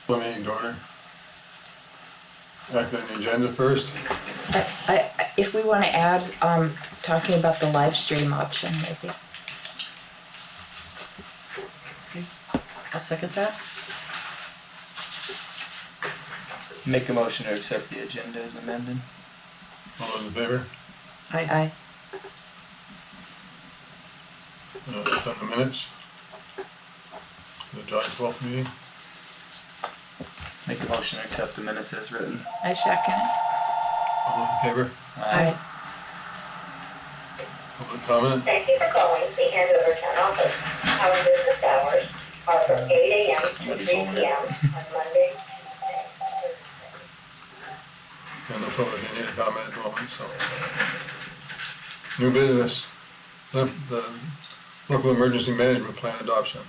Meeting to order. Act on the agenda first. If we want to add, talking about the live stream option, maybe. Okay. I'll second that. Make a motion to accept the agenda as amended. All those in favor? Aye. On the minutes. The July 12th meeting. Make a motion to accept the minutes as written. I second it. All those in favor? Aye. Public comment? Thank you for calling the Andover Town Office. Our business hours are from 8 a.m. to 3 p.m. on Monday, Tuesday, Thursday. And no public in here comment at the moment, so. New business. The local emergency management plan adoption.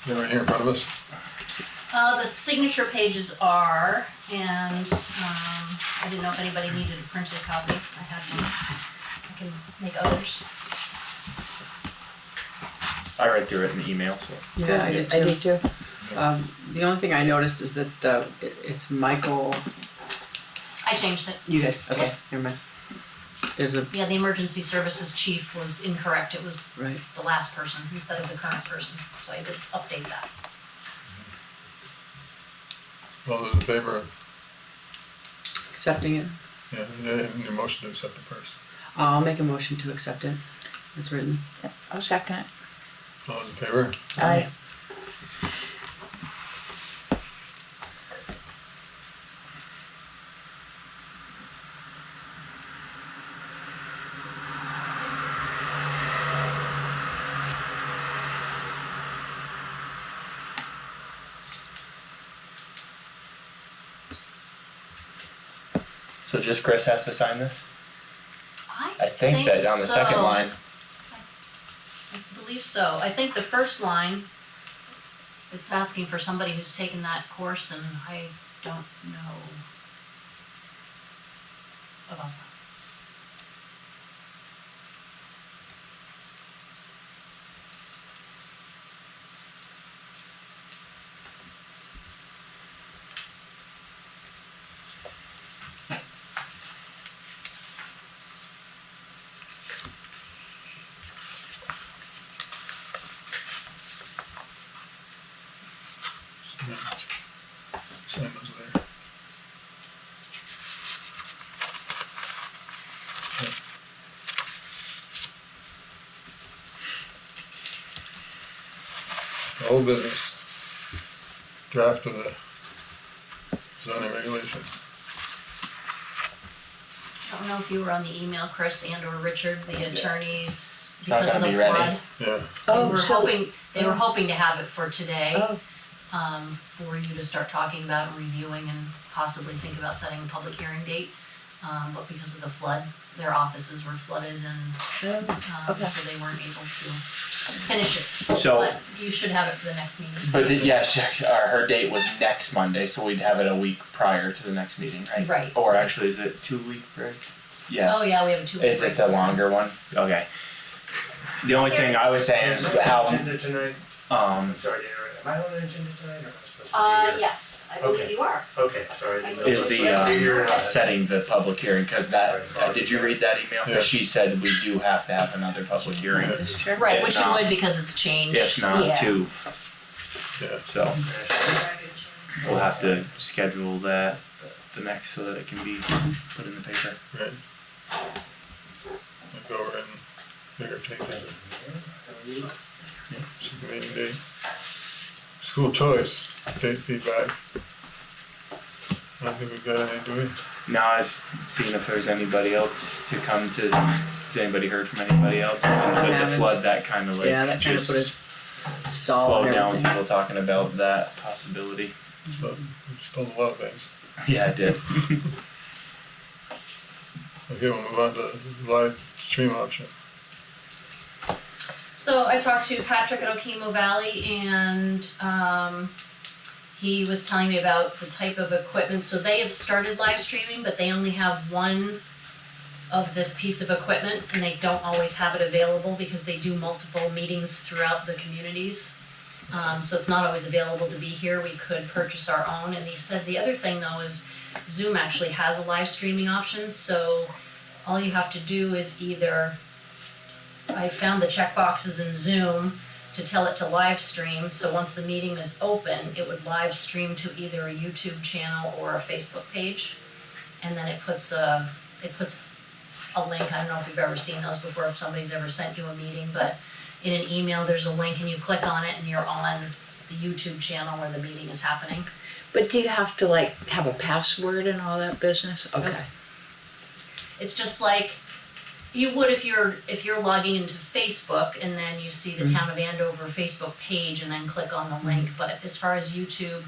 Is that right here in front of us? The signature pages are, and I didn't know if anybody needed a printed copy. I had one. I can make others. I read through it in the email, so. Yeah, I did too. I did too. The only thing I noticed is that it's Michael. I changed it. You did? Okay, never mind. There's a, Yeah, the emergency services chief was incorrect. It was right. the last person instead of the current person, so I did update that. All those in favor of, Accepting it. yeah, your motion to accept it first. I'll make a motion to accept it as written. I'll second it. All those in favor? Aye. So just Chris has to sign this? I think that on the second so. line. I believe so. I think the first line, it's asking for somebody who's taken that course, and I don't know about that. Sign those there. Old business. Draft of the zoning regulations. I don't know if you were on the email, Chris and or Richard, the attorneys, Not because of gonna the be ready. flood. Yeah. They were hoping to have it for today, Oh, for you to start talking about and reviewing and possibly think about setting a public hearing date. But because of the flood, their offices were flooded and, okay. so they weren't able to finish it. So- But you should have it for the next meeting. But her date was next Monday, so we'd have it a week prior to the next meeting, right? Right. Or actually, is it 2 week break? Yeah. Oh, yeah, we have a 2-week Is break. it the longer one? Okay. The only thing I was saying is how, Agenda tonight? um, Sorry, am I on the agenda tonight or am I supposed to be here? Yes, I believe Okay. you are. Okay, sorry. I didn't know is if I was the, supposed to be here or not. setting the public hearing, cause that, did you read that email? Yeah. Cause she said we do have to have another public hearing, Yeah. Right, If which you not- would because it's changed. if not Yeah. 2, Yeah. so we'll have to schedule that the next so that it can be put in the paper. Right. I'll go over and make our changes. Second meeting date. School choice, date feedback. I don't think we've got any, do we? Now I was seeing if there's anybody else to come to, has anybody heard from anybody else? With the haven't. flood, that kind of like Yeah, that kind of put just a stall slow and down everything. people talking about that possibility. So, we've still a lot of things. Yeah, I did. Okay, we'll move on to the live stream option. So I talked to Patrick at Okemo Valley, and he was telling me about the type of equipment. So they have started live streaming, but they only have one of this piece of equipment, and they don't always have it available because they do multiple meetings throughout the communities. So it's not always available to be here. We could purchase our own. And he said the other thing though is Zoom actually has a live streaming option. So all you have to do is either, I found the check boxes in Zoom to tell it to live stream. So once the meeting is open, it would live stream to either a YouTube channel or a Facebook page. And then it puts a link. I don't know if you've ever seen those before, if somebody's ever sent you a meeting, but in an email, there's a link and you click on it and you're on the YouTube channel where the meeting is happening. But do you have to like have a password and all that business? Okay. It's just like you would if you're logging into Facebook and then you see the Town of Andover Facebook page and then click on the link. But as far as YouTube,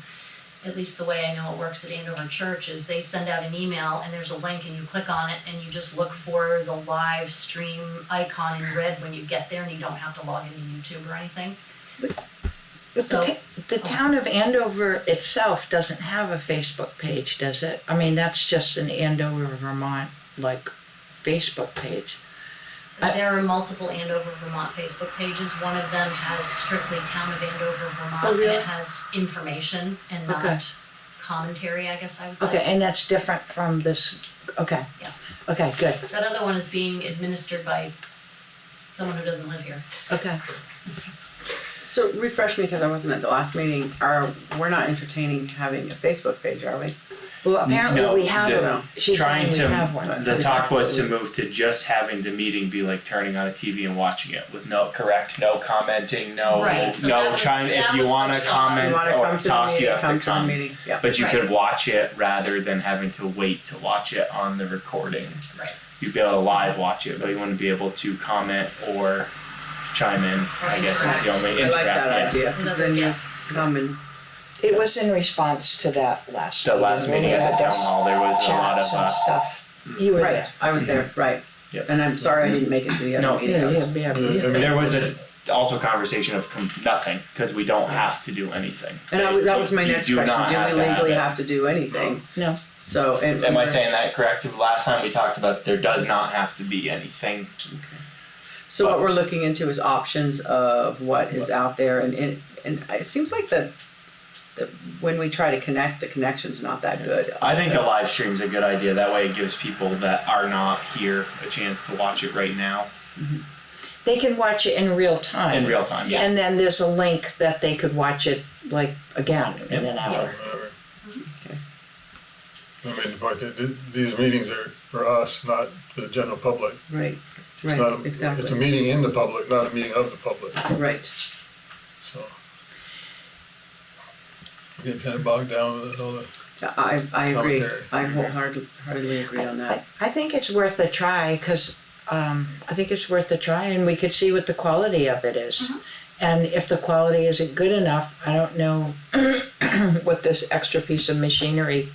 at least the way I know it works at Andover Church is they send out an email and there's a link and you click on it and you just look for the live stream icon in red when you get there and you don't have to log into YouTube or anything. But So- the town of Andover itself doesn't have a Facebook page, does it? I mean, that's just an Andover, Vermont, like, Facebook page. There are multiple Andover, Vermont Facebook pages. One of them has strictly Town of Andover, Vermont, Oh, and really? it has information and Okay. not commentary, I guess I would say. Okay, and that's different from this, okay. Yeah. Okay, good, That other one is being administered by someone who doesn't live here. okay. So refresh me, because I wasn't at the last meeting, we're not entertaining having a Facebook page, are we? Well, apparently No, we have the- one. She's Trying saying we to, have one. the talk was to move to just having the meeting be like turning on a TV and watching it with no commenting, Right, so that no was- trying, that if you was the wanna thought. comment You wanna or come to the talk, you meeting, have to come to the come. meeting, yeah. But you Right. could watch it rather than having to wait to watch it on the recording. Right. You'd be able to live watch it, but you wouldn't be able to comment or chime in, I guess is the Interact. only I like that interact, yeah. idea, With because other then you guests. come and, It was in response to that last The meeting. last when meeting we at had the town those hall, there was a lot chats of, and stuff. You were there. right, I was there, right. Yep. And I'm sorry I didn't make it to the No. other meeting. Yeah, I was- yeah. There was also conversation of nothing, because we don't have to do anything. And that was my You next do question, not do have we to have legally it. have to do anything? No, So, and. Am I saying that correct? Last time we talked about there does not have to be anything. So what we're looking into is options of what is out there, and it seems like that when we try to connect, the connection's not that good. I think a live stream's a good idea. That way it gives people that are not here a chance to watch it right now they can watch it in real time. in real time. Yes. And then there's a link that they could watch it like again in an hour. Whatever. Okay. I mean, the point that these meetings are for us, not for the general public. Right, It's not, right, it's a exactly, meeting in the public, not a meeting of the public, right. so. We get kind of bogged down with all the, I agree, Commentary. I wholeheartedly agree on that. I think it's worth a try, because I think it's worth a try, and we could see what the quality of it is. And if the quality isn't good enough, I don't know what this extra piece of machinery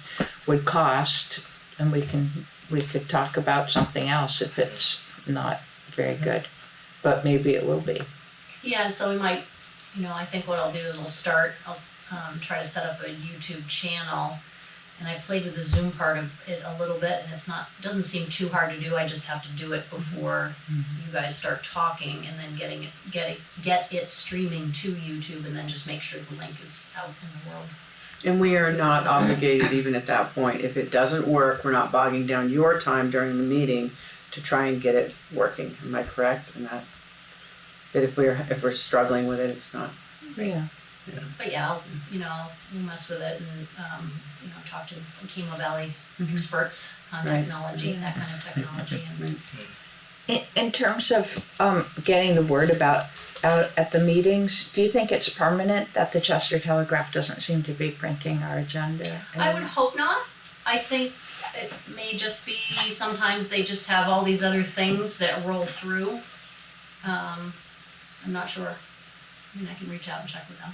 would cost, and we could talk about something else if it's not very good, but maybe it will be. Yeah, and so we might, I think what I'll do is I'll try to set up a YouTube channel. And I played with the Zoom part of it a little bit, and it doesn't seem too hard to do. I just have to do it before you guys start talking, and then get it streaming to YouTube, and then just make sure the link is out in the world. And we are not obligated even at that point. If it doesn't work, we're not bogging down your time during the meeting to try and get it working. Am I correct in that? That if we're struggling with it, it's not. Yeah. But yeah, we'll mess with it and, talk to Chemo Valley experts on Right. technology, that kind of technology. And In terms of getting the word out at the meetings, do you think it's permanent that the Chester Telegraph doesn't seem to be printing our agenda? I would hope not. I think it may just be sometimes they just have all these other things that roll through. I'm not sure. I can reach out and check with them.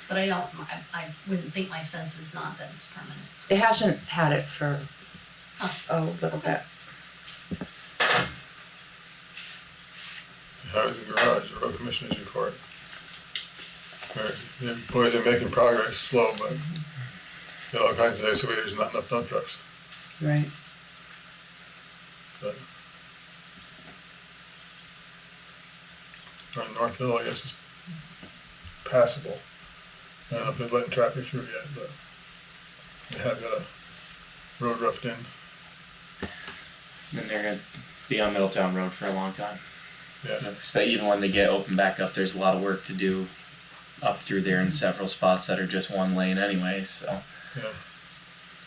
But I wouldn't think my sense is not that it's permanent. It hasn't had it for a little bit. housing garage, the road commissioners report. The employees are making progress, slow, but all kinds of excavators, not enough dump trucks. Right. But on North Hill, I guess it's passable. I don't know if they're letting traffic through yet, but they have got a road roughed in. And they're gonna be on Middletown Road for a long time. Yeah, So even when they get open back up, there's a lot of work to do up through there in several spots that are just one lane anyway, so. yeah.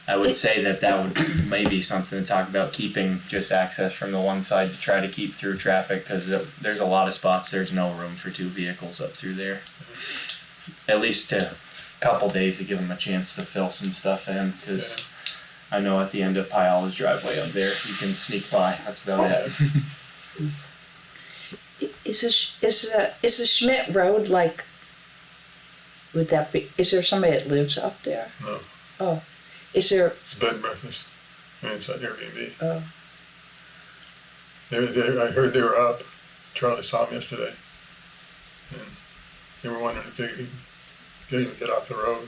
I would say that would maybe something to talk about, keeping just access from the one side to try to keep through traffic, because there's a lot of spots there's no room for two vehicles up through there. At least a couple days to give them a chance to fill some stuff in, because I know at the end of Piola's driveway up there, you can sneak by, that's about it. Is the Schmidt Road like, would that be, is there somebody that lives up there? No, Oh, is there, it's a bed and breakfast, and it's at Airbnb. oh, I heard they were up. Charlie saw them yesterday, and they were wondering if they could even get off the road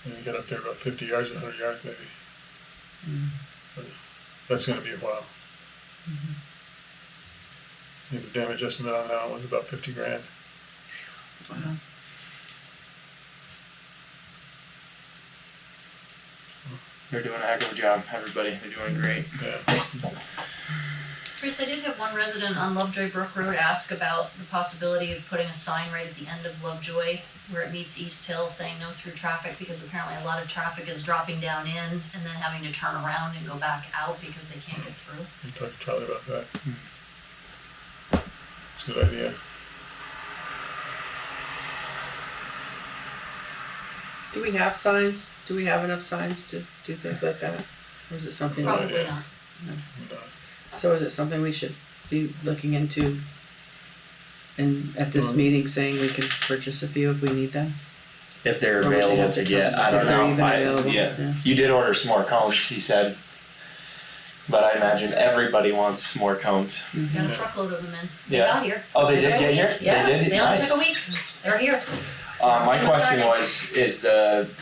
and get up there about 50 yards, 100 yards maybe. But that's going to be a while. I think the damage estimate on that one was about 50 grand. Wow. They're doing a heck of a job, everybody, they're doing great. Yeah. Chris, I did have one resident on Lovejoy Brook Road ask about the possibility of putting a sign right at the end of Lovejoy where it meets East Hill saying no through traffic, because apparently a lot of traffic is dropping down in and then having to turn around and go back out because they can't get through. You talk to Charlie about that. It's a good idea. Do we have signs? Do we have enough signs to do things like that? Or is it something like, Probably not. so is it something we should be looking into and at this Mhm. meeting saying we can purchase a few if we need them? If they're Or would you available have to to get, come- I if don't they're know. even available, yeah. You did order some more cones, he said. But I imagine everybody wants more cones. Got a truckload of them in. They Yeah. got here. Oh, they did get here? Yeah, They did? they only Nice. took a week. They're here. My question was,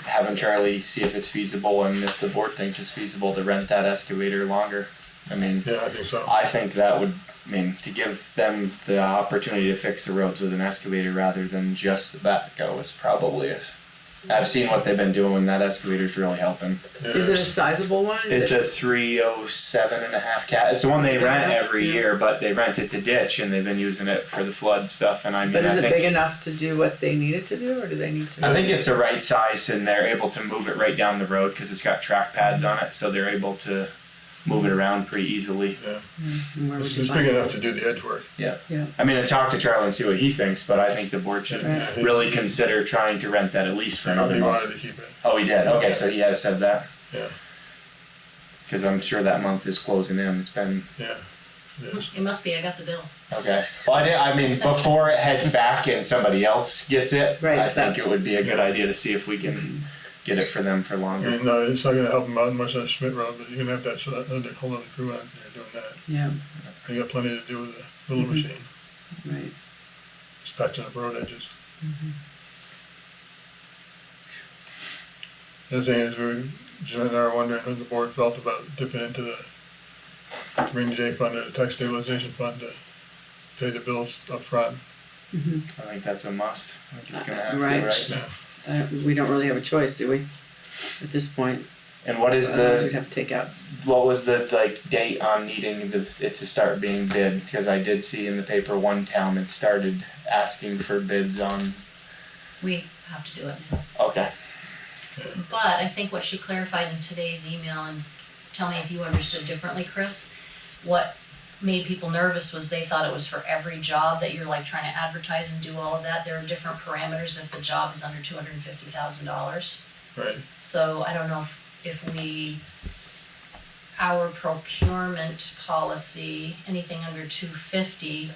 having Charlie see if it's feasible and if the board thinks it's feasible to rent that excavator longer. I mean, Yeah, I think so. I think that would, to give them the opportunity to fix the roads with an excavator rather than just the backhoe is probably I've seen what they've been doing and that excavator's really helping. Yeah. Is it a sizable one? It's a 307.5 cat. It's the one they rent every year, but they rent it to ditch and they've been using it for the flood stuff. And I mean, But is I it think big enough to do what they need it to do, or do they need to? I think it's the right size and they're able to move it right down the road because it's got track pads on it, so they're able to move it around pretty easily. Yeah. And where would It's you big find enough it? to do the edge work. Yeah. Yeah. I mean, I talked to Charlie and see what he thinks, but I think the board should Right. really consider trying to rent that at least for another He month. wanted to keep it. Oh, he did? Okay, so he has said that? Yeah. Because I'm sure that month is closing in. It's been, Yeah. It is. It must be, I got the bill. okay. Well, I mean, before it heads back and somebody else gets it, Right, I think it would be a good idea to see if we can get it for them for I longer. mean, no, it's not going to help them out much on the Schmidt Road, but you're going to have that whole other crew out there doing that. Yeah, They got plenty to do with the little machine, right. just patching up road edges. The other thing is, Jeanette and I are wondering what the board felt about dipping into the rainy day fund or the tax stabilization fund to pay the bills up front. I think that's a must. I think it's gonna have Right. to, right? Yeah. We don't really have a choice, do we? At this point, And what is otherwise we'd the, have to take out. what was the date on needing it to start being bid? Because I did see in the paper one town had started asking for bids on, We have to do it now. okay. But I think what she clarified in today's email, and tell me if you understood differently, Chris, what made people nervous was they thought it was for every job that you're like trying to advertise and do all of that. There are different parameters if the job is under $250,000. Right. So I don't know if our procurement policy, anything under 250,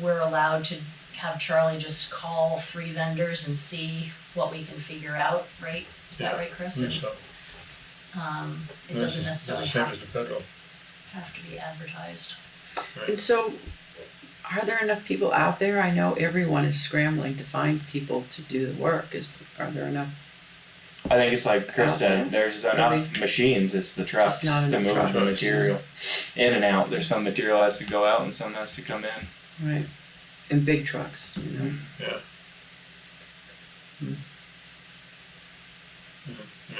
we're allowed to have Charlie just call 3 vendors and see what we can figure out, right? Is that Yeah, right, Chris? I think so. It doesn't necessarily It's the same as the federal. have to be advertised. And so, are there enough people out there? I know everyone is scrambling to find people to do the work. Are there enough? I think it's like Chris said, Okay. there's enough Maybe. machines, it's the trucks Just not to enough move the trucks. material in and out. There's some material has to go out and some has to come in. Right. And big trucks, you know? Yeah. I mean,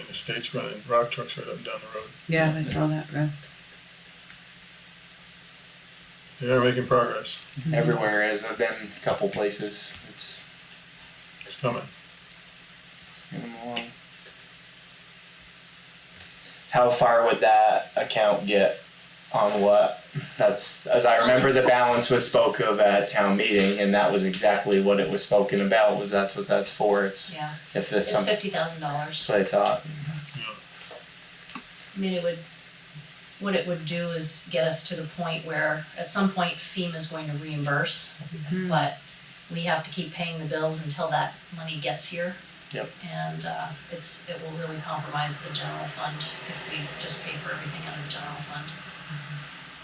the state's running rock trucks right up and down the road. Yeah, I saw that, right? They are making progress. Everywhere is. I've been a couple places. It's Coming. moving along. How far would that account get on what? That's, as I remember, the balance was spoke of at town meeting, and that was exactly what it was spoken about. Was that's what that's for? It's Yeah, if this it's some, $50,000. that's what I thought. I mean, what it would do is get us to the point where, at some point, FEMA's going to reimburse, but we have to keep paying the bills until that money gets here. Yep. And it will really compromise the general fund if we just pay for everything out of the general fund,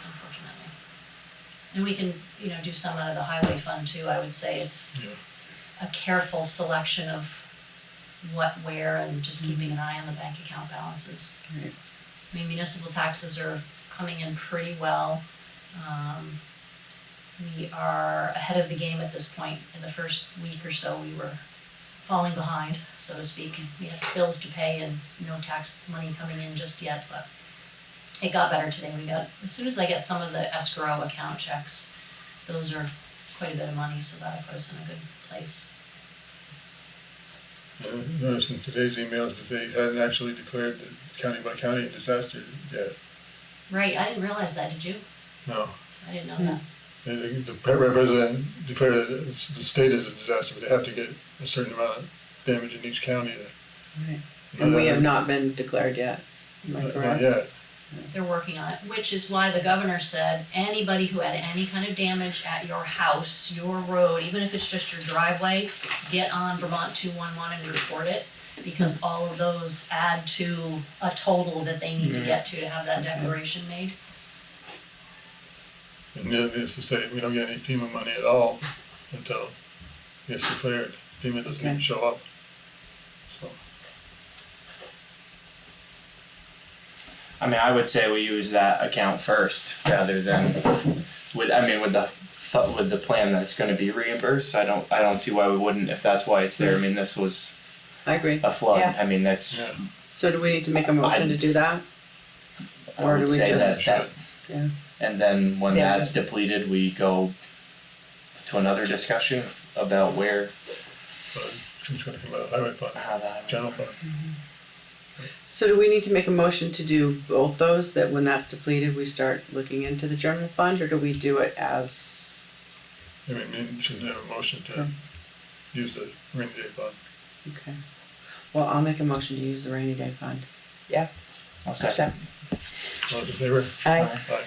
unfortunately. And we can, do some out of the highway fund too. I would say it's a careful selection of what, where, and just keeping an eye on the bank account balances. Right. I mean, municipal taxes are coming in pretty well. We are ahead of the game at this point. In the first week or so, we were falling behind, so to speak. We had bills to pay and no tax money coming in just yet, but it got better today. As soon as I get some of the escrow account checks, those are quite a bit of money, so that'll put us in a good place. I noticed in today's emails that they hadn't actually declared the county by county disaster yet. Right, I didn't realize that, did you? No. I didn't know that. The president declared the state as a disaster, but they have to get a certain amount of damage in each county. Right. And we have not been declared yet, am I Not correct? yet. They're working on it, which is why the governor said, anybody who had any kind of damage at your house, your road, even if it's just your driveway, get on Vermont 211 and report it, because all of those add to a total that they need to get to have that declaration made. And needless to say, we don't get any FEMA money at all until it gets declared. FEMA doesn't even show up. So, I mean, I would say we use that account first rather than with the plan that's going to be reimbursed. I don't see why we wouldn't if that's why it's there. I mean, this was I agree. a flood. Yeah. I mean, that's. yeah. So do we need to make a motion to do that? I Or would do we say just- that. Yeah. And then when Yeah. that's depleted, we go to another discussion about where. But it's gonna come out of highway fund, How that. general fund. So do we need to make a motion to do both those, that when that's depleted, we start looking into the general fund, or do we do it as, I mean, we should have a motion to use the rainy day fund. okay. Well, I'll make a motion to use the rainy day fund. Yeah. I'll second. All those in favor? Aye. Aye.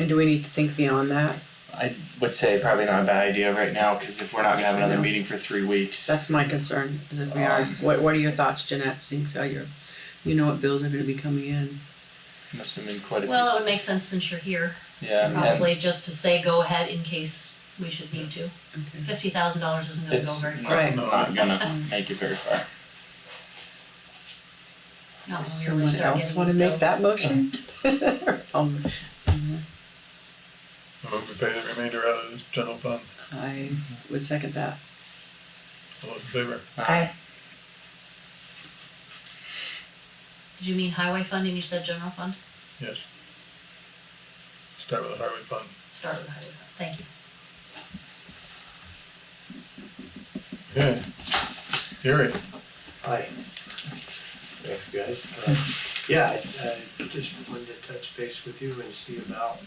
And do we need to think beyond that? I would say probably not a bad idea right now because if we're not gonna have another meeting for 3 weeks. That's my concern, is if we are. What are your thoughts, Jeanette, seeing how you know what bills are gonna be coming in? Must have been quite a few. Well, it would make sense since you're here, Yeah, and probably just to say go ahead in case we should need to. Okay. $50,000 isn't gonna go it's very not, far. Right. not gonna make it very far. Not Does when we really someone start else getting wanna these make bills. that motion? I move we pay the remainder out of the general fund. I would second that. All those in favor? Aye. Did you mean highway fund and you said general fund? Yes. Start with the highway fund. Start with the highway fund, thank you. Okay. Gary? Hi. Thanks, guys. Yeah, I just wanted to touch base with you and see about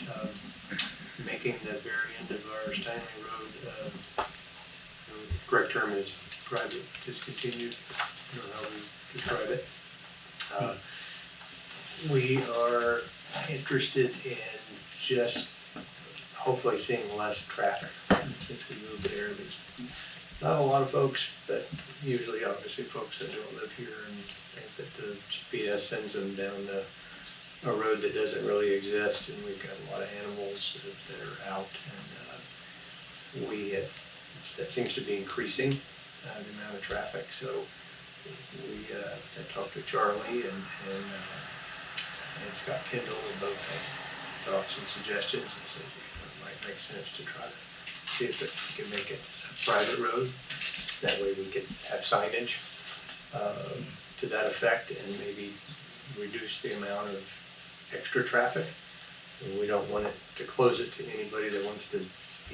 making the very end of our Steinley Road, the correct term is private discontinued, I don't know how we describe it. We are interested in just hopefully seeing less traffic since we moved there. There's not a lot of folks, but usually obviously folks that don't live here and think that the GPS sends them down a road that doesn't really exist, and we've got a lot of animals that are out, and that seems to be increasing the amount of traffic. So I talked to Charlie and Scott Kendall, and both had thoughts and suggestions, and said it might make sense to try to see if we can make it private road. That way we could have signage to that effect and maybe reduce the amount of extra traffic. And we don't want it to close it to anybody that wants to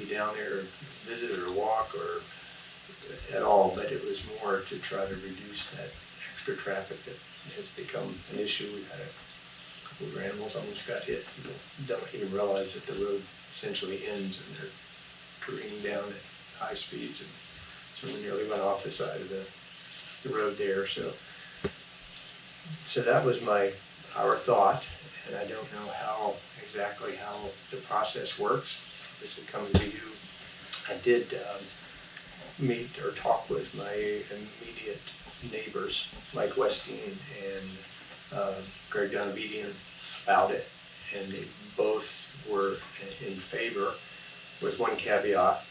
be down there or visit or walk or at all, but it was more to try to reduce that extra traffic that has become an issue. We've had a couple of animals almost got hit. People don't even realize that the road essentially ends and they're careening down at high speeds, and so we nearly went off the side of the road there. So that was our thought, and I don't know exactly how the process works. This had come to you. I did meet or talk with my immediate neighbors, Mike Westeen and Greg Donovan, about it, and they both were in favor, with one caveat.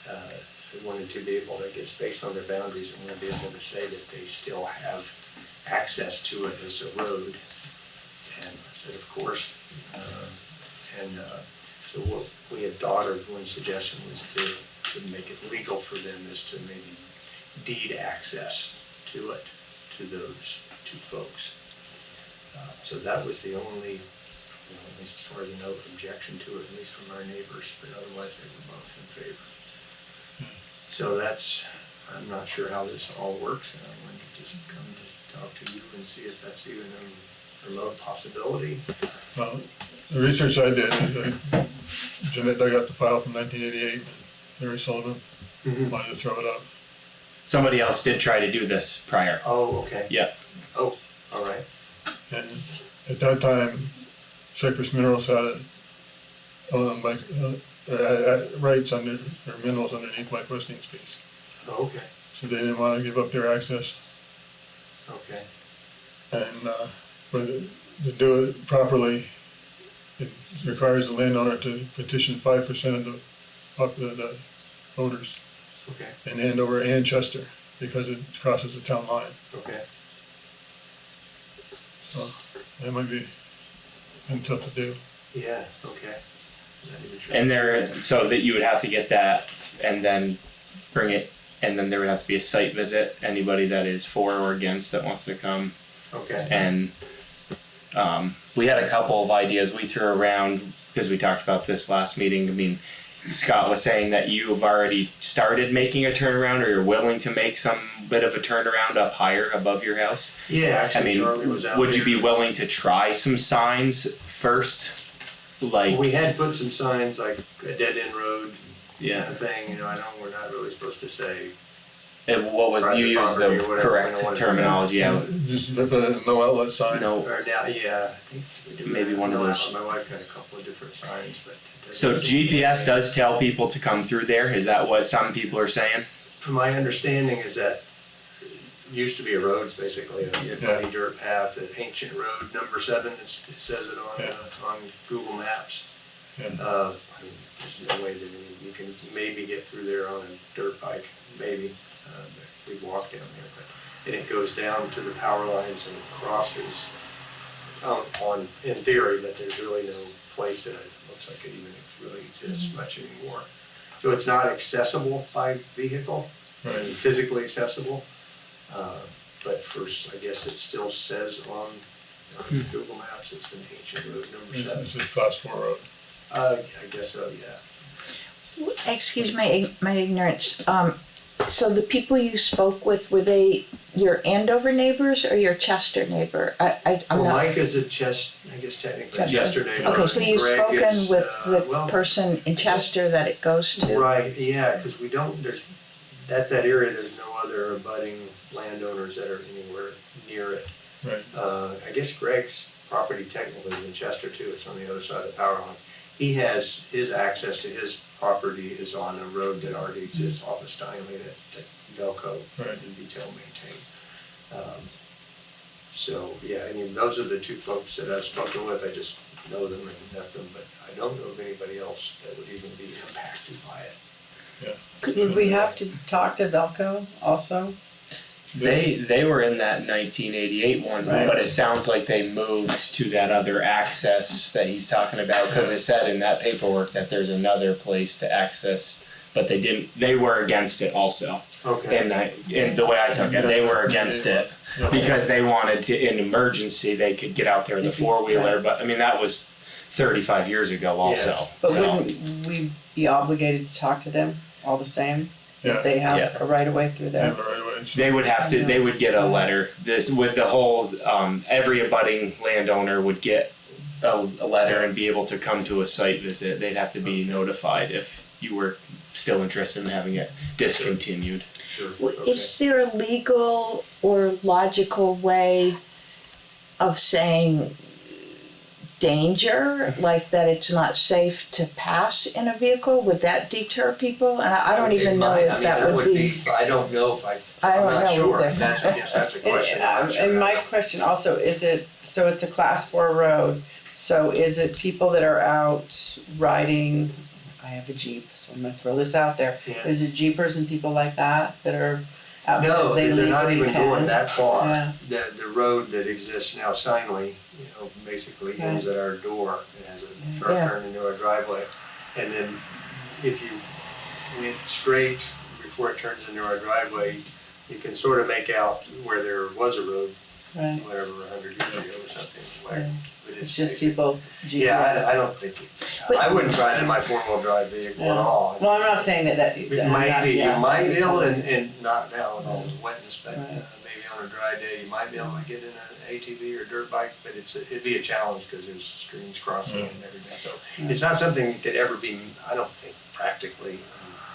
They wanted to be able to, I guess, based on their boundaries, they wanted to be able to say that they still have access to it as a road. And I said, of course. So what we had thought, or one suggestion was to make it legal for them, is to maybe deed access to it, to those two folks. So that was the only, at least as far as I know, objection to it, at least from our neighbors, but otherwise they were both in favor. So I'm not sure how this all works, and I wanted to just come to talk to you and see if that's even a remote possibility. Well, the research I did, Jeanette dug out the file from 1988, Larry Sullivan wanted to throw it up. Somebody else did try to do this prior. Oh, okay. Yeah. Oh, all right. And at that time, Cypress Minerals had rights under, or minerals underneath Mike Westeen's piece. Oh, okay. So they didn't want to give up their access. Okay. And but to do it properly, it requires the landowner to petition 5% of the voters Okay. in Andover and Chester, because it crosses the town line. Okay. So that might be tough to do. Yeah, okay. Not even sure. And so that you would have to get that and then bring it, and then there would have to be a site visit, anybody that is for or against that wants to come. Okay. And we had a couple of ideas we threw around, because we talked about this last meeting. I mean, Scott was saying that you've already started making a turnaround, or you're willing to make some bit of a turnaround up higher above your house. Yeah, I actually, mean, Charlie was out would there. you be willing to try some signs first? Like, We had put some signs like a dead end road yeah. kind of thing. I know we're not really supposed to say. And what was, Private you used property the or whatever, correct we don't wanna do terminology, yeah. Just put a no outlet sign. No, Or now, yeah, I think we do. Maybe have one of no those- out. My wife got a couple of different signs, but. it so doesn't seem- GPS does tell people to come through there, is that what some people are saying? From my understanding is that it used to be a road, it's basically a muddy dirt path, an ancient road, number 7, it says it on Google Maps. Yeah. I mean, there's no way that you can maybe get through there on a dirt bike, maybe. We walk down there, and it goes down to the power lines and crosses in theory, but there's really no place that it looks like it even really exists much anymore. So it's not accessible by vehicle, Right. physically accessible, but first, I guess it still says on Google Maps, it's an ancient road, number 7. It's a class 4 road. I guess so, yeah. Excuse my ignorance. So the people you spoke with, were they your Andover neighbors or your Chester neighbor? I'm Well, not. Mike is I guess technically Chester. yesterday. Okay, so you've Greg spoken is, with the well, person in Chester that it goes to? Right, yeah, because we don't, that area, there's no other abutting landowners that are anywhere near it. Right. I guess Greg's property technically is in Chester too, it's on the other side of the power line. He has, his access to his property is on a road that already exists off of Steinley that Velco and Detail maintain. So, yeah, I mean, those are the two folks that I've spoken with. I just know them and met them, but I don't know of anybody else that would even be impacted by it. Yeah. Did we have to talk to Velco also? They were in that 1988 one, Right. but it sounds like they moved to that other access that he's talking about, because it said in that paperwork that there's another place to access but they were against it also. Okay. And the way I took it, they were against it because they wanted to, in emergency, they could get out there with a four-wheeler, but I mean, that was 35 years ago also. But so. wouldn't we be obligated to talk to them all the same? Yeah. If they have Yeah. a right of way through there? Yeah, right away. So- They would have to, they would get a letter, this, with the whole, every abutting landowner would get a letter and be able to come to a site visit. They'd have to be notified if you were still interested in having it discontinued. Sure. Is there a legal or logical way of saying danger, like that it's not safe to pass in a vehicle? Would that deter people? And I don't even know if that would be. I don't know if I don't I'm not know sure. either. That's, I guess that's a question. I'm not sure. And my question also, is it, so it's a class 4 road, so is it people that are out riding, I have a Jeep, so I'm gonna throw this out there. Yeah. Is it Jeepers and people like that that are out No, because they they're not legally even going can? that far. Yeah. The road that exists now, Sinley, basically ends at our door. It has a truck Yeah. turn into our driveway. And then if you went straight before it turns into our driveway, you can sort of make out where there was a road, Right, whatever, 100 years ago or something. Where, Yeah. but it's just basic- people, GPS. Yeah, I don't think, I wouldn't drive in my four-wheel drive vehicle at Yeah. all. Well, I'm not saying that. It might be, yeah. you might be able, and not now with all the wetness, but Right. maybe on a dry day, you might be able to get in an ATV or dirt bike, but it'd be a challenge because there's streams crossing and everything. So it's not something that could ever be, I don't think practically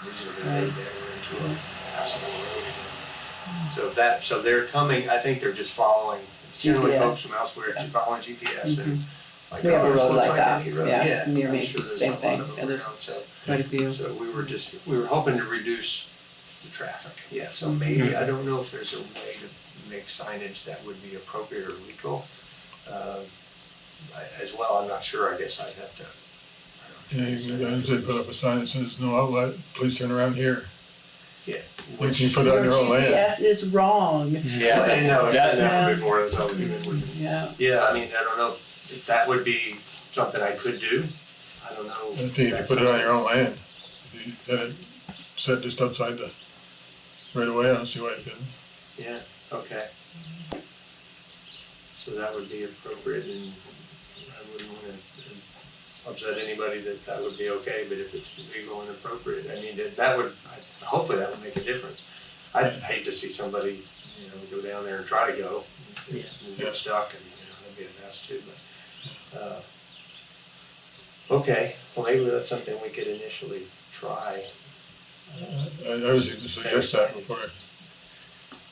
reasonably made ever into a passable road again. So they're coming, I think they're just following, it's generally folks GPS. from elsewhere, just following GPS and like, We have a oh, this road looks like like that, any road. yeah, near I'm me, sure there's same a lot thing. of them Yeah, there's around, so. Quite a few. So we were hoping to reduce the traffic, yeah, so maybe, I don't know if there's a way to make signage that would be appropriate or legal. As well, I'm not sure, I guess I'd have to, I Yeah, don't you know. can put up a sign that says no outlet, please turn around here. Yeah. You Which, can put it on your own land. GPS is wrong. Yeah, I know, that- Yeah. before, that's always been, Yeah, yeah, I mean, I don't know if that would be something I could do, I don't know. I think if you put it on your own land, if you had it set just outside the right away, I don't see why you couldn't. Yeah, okay. So that would be appropriate, and I wouldn't wanna upset anybody that would be okay, but if it's legal and appropriate, I mean, that would, hopefully that would make a difference. I'd hate to see somebody, go down there and try to go, and get stuck, and, that'd be a mess too, but, okay, well, maybe that's something we could initially try. I would suggest that before,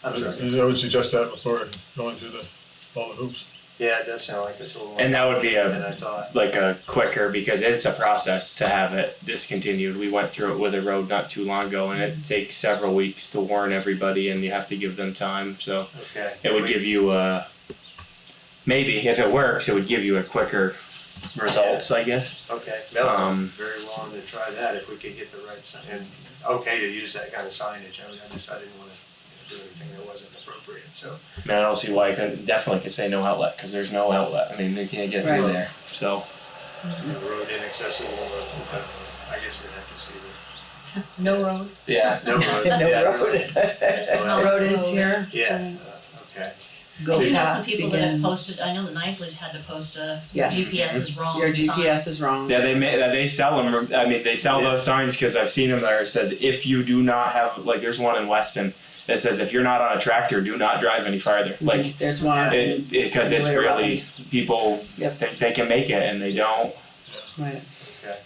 I'm sorry. I would suggest that before going through all the hoops. Yeah, it does sound like it's a little more And that would be than I thought. like a quicker, because it's a process to have it discontinued. We went through it with a road not too long ago, and it takes several weeks to warn everybody, and you have to give them time, so Okay. it would give you maybe if it works, it would give you a quicker results, I guess. Okay, that would Um, be very willing to try that if we could get the right sign, and okay to use that kind of signage, I didn't wanna do anything that wasn't appropriate, so. And I don't see why you definitely could say no outlet, because there's no outlet. I mean, they can't get through Right. there, so. Road inaccessible, or, I guess we'd have to see No road, Yeah. the. No road. no yeah, road. this is not Road road. is here. Yeah, okay, Go You know path some people that have begins. posted, I know the Nisley's had to post a Yes. GPS is wrong Your sign. GPS is wrong. Yeah, they sell them. I mean, they sell those signs because I've seen them there. It says if you do not have, like, there's one in Weston that says if you're not on a tractor, do not drive any farther. Like, There's one. because it's Way around. really people Yep. think they can make it and they don't. Right. okay,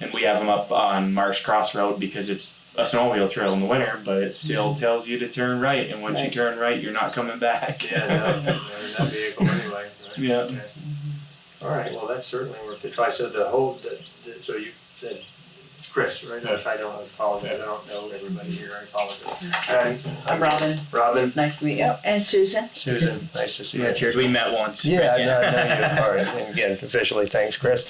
And we have them up on Marsh Cross Road because it's a snowmobile trail in the winter, but it still tells you to turn right. And once you Right. turn right, you're not coming back. yeah, no, in that vehicle anyway, right? Yeah. Okay. All right, well, that's certainly worth a try, so so you said, it's Chris, right? Yeah. I don't apologize, I don't know everybody here, I apologize. I'm Robin. Robin, Nice to meet you. And Susan? Susan, nice to see you. Yeah, cheers. We met once. Yeah, but I know you. All right, and again, officially, thanks, Chris.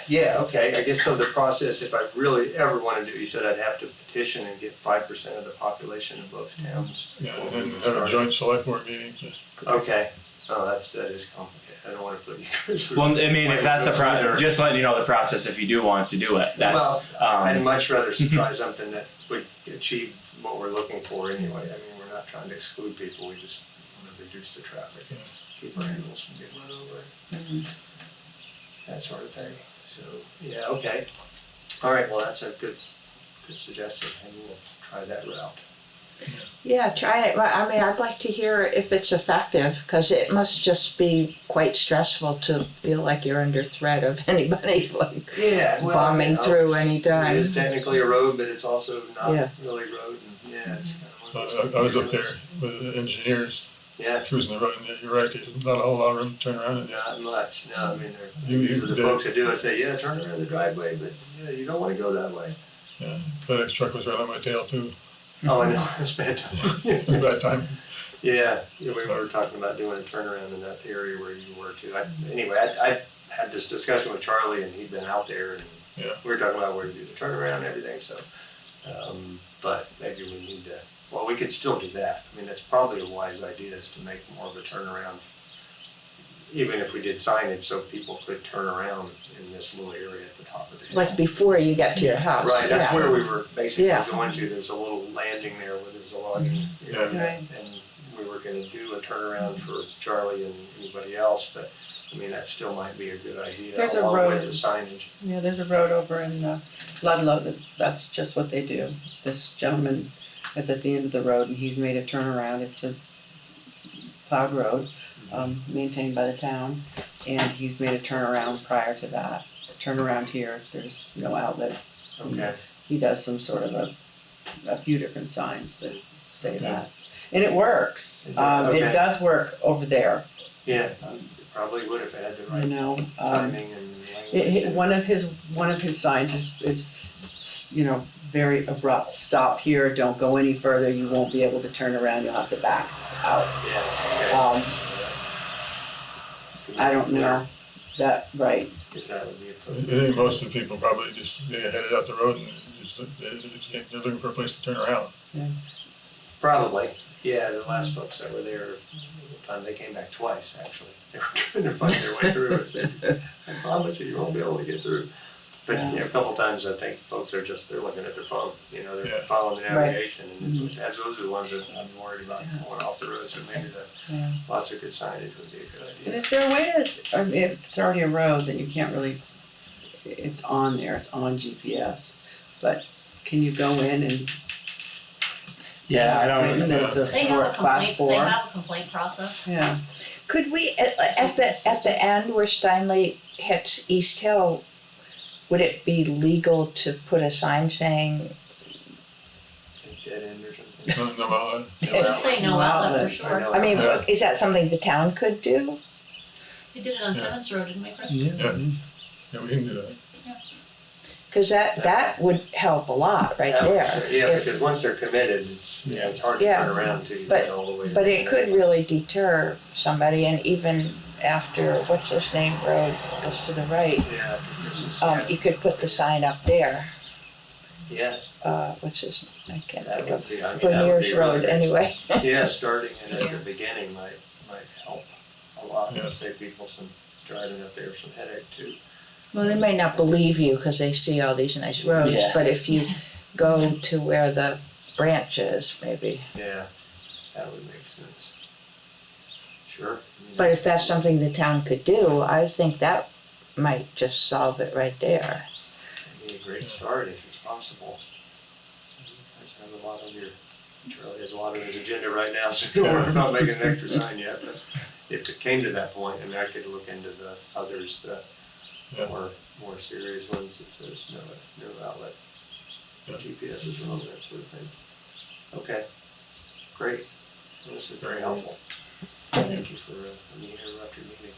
Yeah, okay, I guess so the process, if I really ever wanted to, you said I'd have to petition and get 5% of the population of both towns. Yeah, and then have a joint select board meeting to, Okay, oh, that is complicated, I don't wanna put you guys through. Well, I mean, if that's a just letting you know the process if you do want to do it. That's, Well, I'd much rather try something that would achieve what we're looking for anyway. I mean, we're not trying to exclude people, we just wanna reduce the traffic and keep our animals from getting run over. That sort of thing, so, yeah, okay. All right, well, that's a good suggestion, and we'll try that route. Yeah, try it. Well, I mean, I'd like to hear if it's effective, because it must just be quite stressful to feel like you're under threat of anybody like Yeah, bombing through anytime. It is technically a road, but it's also not Yeah. really road, and yeah, it's kind of one of those I was up things. there with the engineers Yeah, cruising the road, and you're right, there's not a whole lot of room to turn around in there. not much, no, I mean, You- usually the they- folks that do it say, yeah, turn around the driveway, but yeah, you don't wanna go that way. Yeah, FedEx truck was right on my tail too. Oh, I know, it's bad. Bad time. Yeah, we were talking about doing a turnaround in that area where you were too. Anyway, I had this discussion with Charlie, and he'd been out there, and Yeah. we were talking about where to do the turnaround and everything, so. But maybe we need to, well, we could still do that. I mean, that's probably a wise idea, is to make more of a turnaround, even if we did signage, so people could turn around in this little area at the top of the hill. Like before you get to your house. Right, that's Yeah. where we were basically Yeah. going to, there's a little landing there where there's a logging area, Right. and we were gonna do a turnaround for Charlie and anybody else, but, I mean, that still might be a good idea, There's a along road. with the signage. Yeah, there's a road over in Ludlow, that's just what they do. This gentleman is at the end of the road and he's made a turnaround, it's a plowed road, maintained by the town, and he's made a turnaround prior to that. Turnaround here, there's no outlet. Okay, He does some sort of a few different signs that say that. And it works, Okay. it does work over there, yeah, it probably would if it had the you right know. timing and language. One of his signs is, you know, very abrupt, stop here, don't go any further, you won't be able to turn around, you'll have to back out. Yeah, I don't know that, right, if that would be I appropriate. think most of the people probably just, they headed out the road and just, they're looking for a place to turn around. Probably, yeah, the last folks that were there, the time they came back twice, actually. They were trying to find their way through. I said, I promise you won't be able to get through. But, Yeah. you know, a couple times I think folks are just, they're looking at their phone, you know, they're Yeah. following the Right. navigation. And as those are the ones that I'm worried about going off the road, so maybe yeah. lots of good signage would be a good And idea. is there a way to, I mean, if it's already a road, then you can't really, it's on there, it's on GPS, but can you go in and? yeah, I don't, It's a They have a class complaint, they 4. have a complaint process. Yeah, Could we, at the end where Steinley hits East Hill, would it be legal to put a sign saying, Dead end or something. No, well, They would say no No outlet outlet. for sure. know. I mean, Yeah. is that something the town could do? We did it on Yeah. Seventh Road, didn't we, Chris? yeah, we can do that. Because that would help a lot right That would- there. Yeah, If- because once they're committed, it's hard to Yeah. turn around till you But- get all the way. to But the it could end. really deter somebody, and even after, what's his name road goes to the right, Yeah, because you could put the sign up there, yeah, what's his, I can't that think would of, be, I mean, that would be Bernier's really Road, good. anyway. Yeah, starting it at Yeah. the beginning might help a lot, Yeah. and save people some driving up there, some headache too. Well, they may not believe you because they see all these nice roads, Yeah. but if you go to where the branch is, maybe. Yeah, that would make sense. Sure. But if that's something the town could do, I think that might just solve it right there. That'd be a great start if it's possible. Let's have a lot on your, Charlie has a lot on his agenda right now, so don't worry about making an extra sign yet, but if it came to that point, and I could look into the others, the Yeah. more serious ones that says no outlet. Yeah. GPS is wrong, that sort of thing. Okay, great. Well, this is very helpful. Thank you for letting me interrupt your meeting.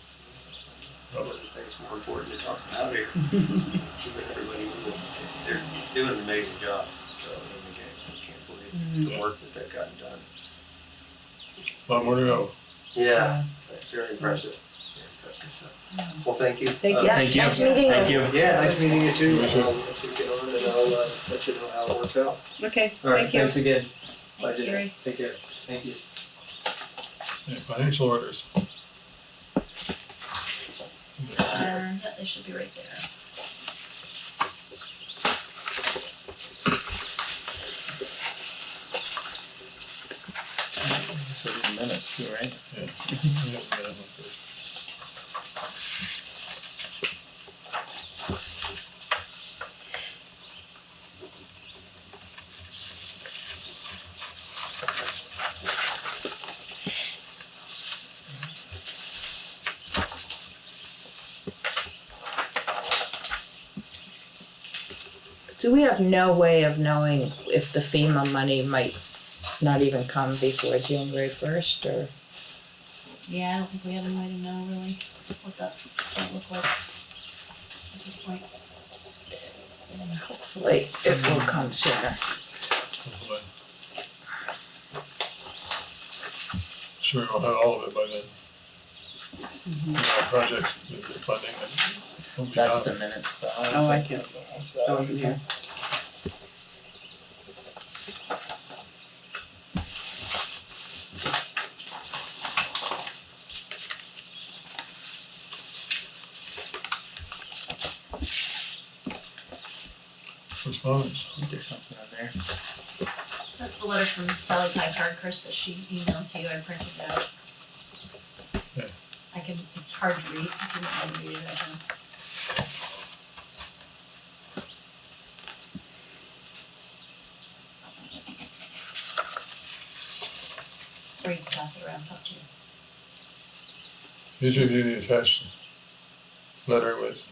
Other things more important to talk about here. Keeping everybody moving. They're doing an amazing job, Charlie and the gang. I can't believe the work that they've gotten done. A lot more to go. Yeah, that's very impressive. Very impressive stuff. Well, thank you. Thank you. thank you, Nice meeting thank you. you. Yeah, nice meeting you too. You too. I'll let you get on and I'll let you know how it works out. Okay, All right, thank you. thanks again. Thanks, Bye, Gary. Take care. Thank you. Yeah, financial orders. they should be right there. So these minutes too, right? Yeah. Yeah, that one first. Do we have no way of knowing if the FEMA money might not even come before January 1st, or? Yeah, I don't think we have any way to know really what that might look like at this point. Hopefully it will come sooner. Hopefully. Sure we'll have all of it by then. Our projects, the funding, and will be That's done. the minutes though. Oh, I can't. What's I wasn't here. Correspondence. I think there's something in there. That's the letter from Sally Picard, Chris, that she emailed to you, I printed it out. Yeah. I can, it's hard to read, if you don't want to read it, I can. Or you can pass it around, up to you. These are the attached letter with.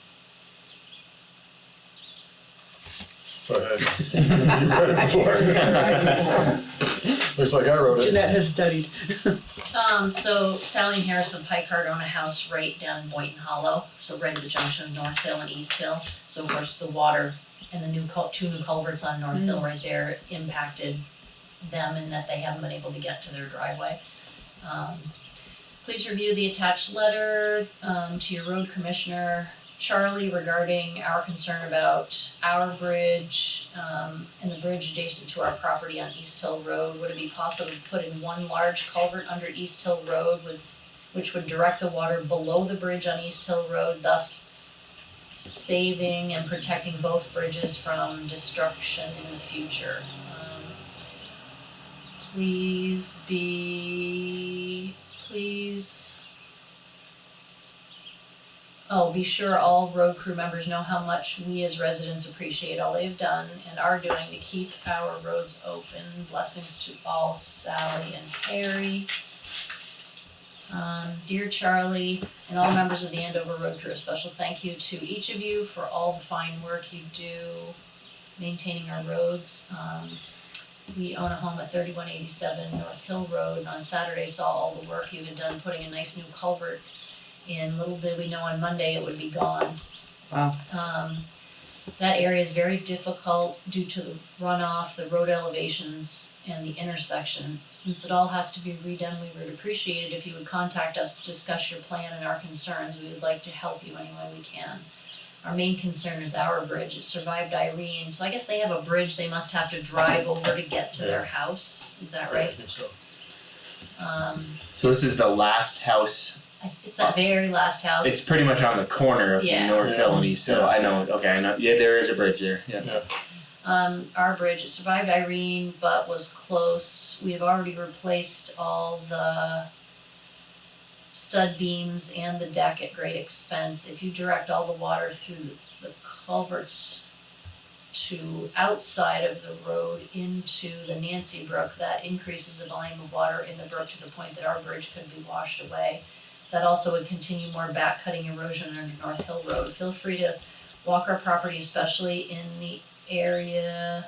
Go ahead. You've read it before. Looks like I wrote it. Jeanette has studied. So Sally and Harrison Picard own a house right down in Boynton Hollow, so right at the junction of North Hill and East Hill. So of course the water and the two new culverts on North Hill right there impacted them in that they haven't been able to get to their driveway. Please review the attached letter to your road commissioner, Charlie, regarding our concern about our bridge and the bridge adjacent to our property on East Hill Road. Would it be possible to put in one large culvert under East Hill Road which would direct the water below the bridge on East Hill Road, thus saving and protecting both bridges from destruction in the future? Be sure all road crew members know how much we as residents appreciate all they've done and are doing to keep our roads open. Blessings to all, Sally and Harry. Dear Charlie and all members of the Andover Road Crew, a special thank you to each of you for all the fine work you do maintaining our roads. We own a home at 3187 North Hill Road, and on Saturday saw all the work you had done putting a nice new culvert in. Little did we know on Monday it would be gone. Wow. That area is very difficult due to the runoff, the road elevations, and the intersection. Since it all has to be redone, we would appreciate it if you would contact us to discuss your plan and our concerns. We would like to help you any way we can. Our main concern is our bridge. It survived Irene, so I guess they have a bridge they must have to drive over to get to their house. Is that Yeah, I right? think so. So this is the last house. It's that very last house. It's pretty much on the corner of Yeah. North Hill and East Hill. I know. Okay, I know. Yeah, there is a bridge there. Yeah. Yeah. Our bridge, it survived Irene, but was close. We have already replaced all the stud beams and the deck at great expense. If you direct all the water through the culverts to outside of the road into the Nancy Brook, that increases the volume of water in the brook to the point that our bridge could be washed away. That also would continue more back-cutting erosion under North Hill Road. Feel free to walk our property, especially in the area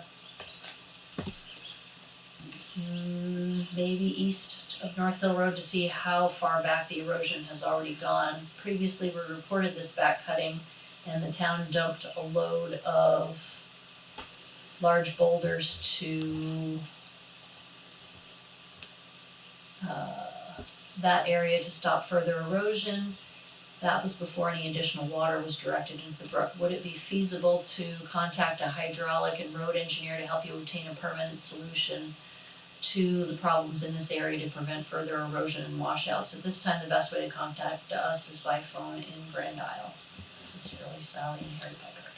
maybe east of North Hill Road, to see how far back the erosion has already gone. Previously, we reported this back cutting, and the town dumped a load of large boulders to that area to stop further erosion. That was before any additional water was directed into the brook. Would it be feasible to contact a hydraulic and road engineer to help you obtain a permanent solution to the problems in this area to prevent further erosion and washouts? At this time, the best way to contact us is by phone in Grand Isle. Sincerely, Sally and Harry Becker.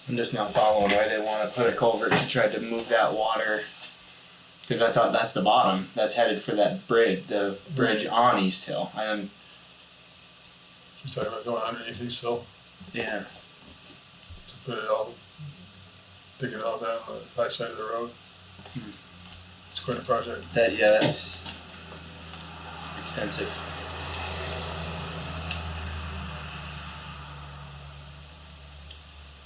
I'm just not following why they wanna put a culvert to try to move that water. Cause I thought that's the bottom, that's headed for that bridge, the bridge on East Hill, and, She's talking about going underneath East Hill yeah, to put it all, dig it all down on the high side of the road. It's quite a project. that's extensive.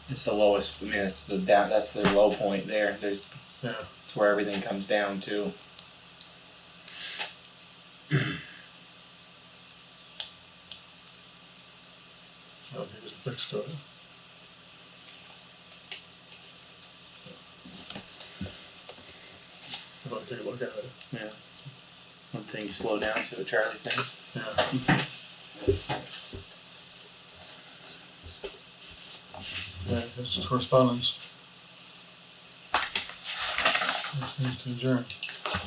It's the lowest, I mean, it's the down, that's the low point there, there's, Yeah. it's where everything comes down to. I don't think there's a fix to it. I'd like to take a look at it. Yeah. One thing you slow down to, Charlie thinks. Yeah. Yeah, it's correspondence. This needs to adjourn.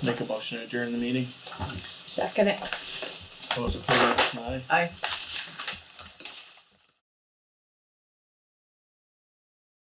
Make a motion to adjourn the meeting. Second it. All those in favor? Aye. Aye.